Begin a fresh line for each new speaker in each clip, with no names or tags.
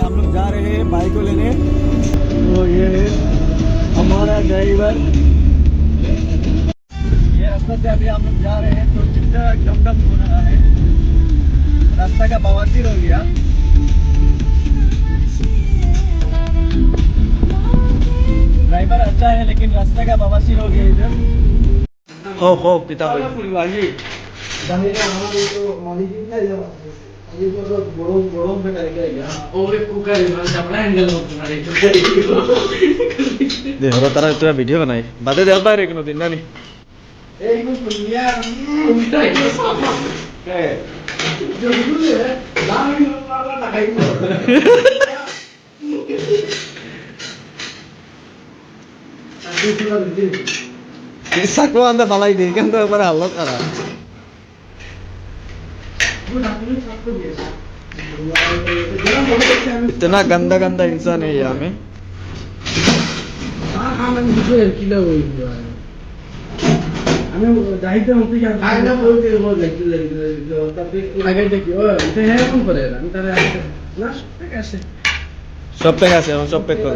हम लोग जा रहे हैं बाइक को लेने। तो ये है हमारा ड्राइवर। ये रास्ता से अभी हम लोग जा रहे हैं तो चिट्टा डम हो रहा है, रास्ता का बवासीर हो गया। ड्राइवर अच्छा है लेकिन रास्ता का बवासीर हो गया इधर। हो कितना দেখো তারা তোরা ভিডিও বানাই বাদে দেখ বাইরে কোনো দিন জানি সাকো আন্দা ফালাই দিই কিন্তু একবার হালত করা इतना गंदा गंदा इंसान है यहाँ में। सब पे कैसे हम सब पे कर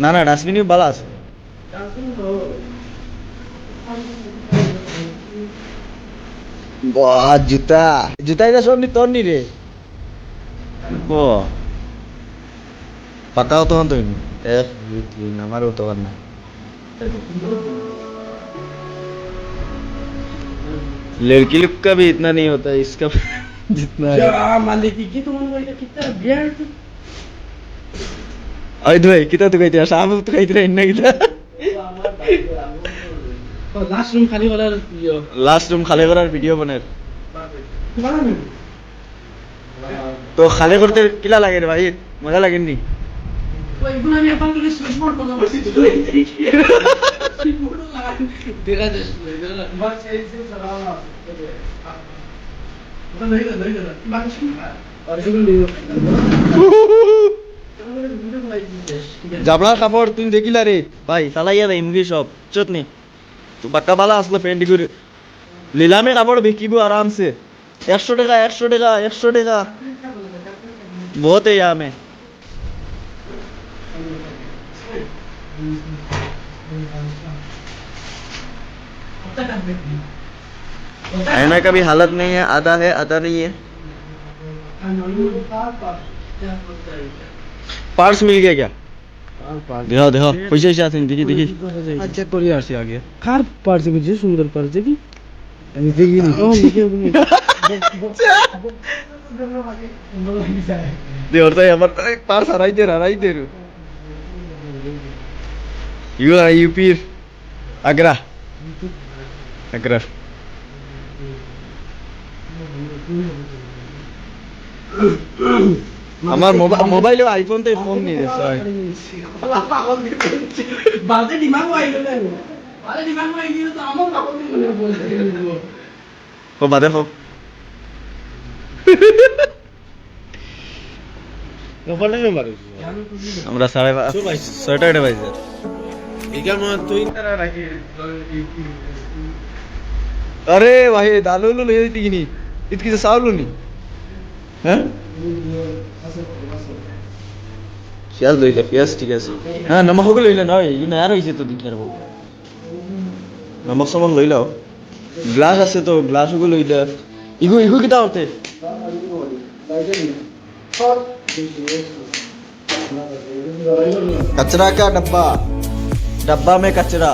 না না ডাস্টবিনই ভালো আছে। বাহ জুতা জুতা এটা সব নি তোর নি রে ও पकाओ तो हम तो हमारे तो करना लड़की लोग का भी इतना नहीं होता इसका जितना अरे भाई कितना तो कहते शाम तो कहते रहे इन्ना कितना लास्ट रूम खाली करार वीडियो बने तो खाली करते किला लगे रे भाई मजा लगे नहीं জাবলা কাপড় তুমি দেখিলা রে ভাই চালাইয়া দে ইংলিশ সব চটনি তো বাক্কা বালা আসলে পেন্টি করে লিলামে কাপড় বিকিব আরামসে 100 টাকা 100 টাকা 100 টাকা बहुत है यहाँ में। ऐना का भी हालत नहीं है, आधा है आधा नहीं है। पार्ट्स मिल गया क्या? देखो देखो पैसे आते हैं देखिए देखिए अच्छा कोरियर से आ गया कार पार्ट्स मुझे सुंदर पार्ट्स देखी देखिए नहीं ओ देखिए दे और तो हमार एक पार्स हराई दे यूपी आगरा आगरा আমার মোবাইলে আইফোন তে ফোন নিয়ে যাচ্ছে বাজে দিমাগ আইলো না বাজে দিমাগ আইলো তো আমার কাপড় মনে বলতে ও বাদে হোক কপালে মে মারো আমরা 6:30 বাজে একা মত তুই তারা রাখি আরে ভাই দালুলু লই দিতি কিনি ইতকি সাউলু নি হ্যাঁ পেঁয়াজ লইলে পেঁয়াজ ঠিক আছে হ্যাঁ নমক হোক লইলে নয় ইনা আর হইছে তো দিন করব নমক সমন লইলাও গ্লাস আছে তো গ্লাস হোক লইলে ইগো কিটা হতে कचरा का डब्बा में कचरा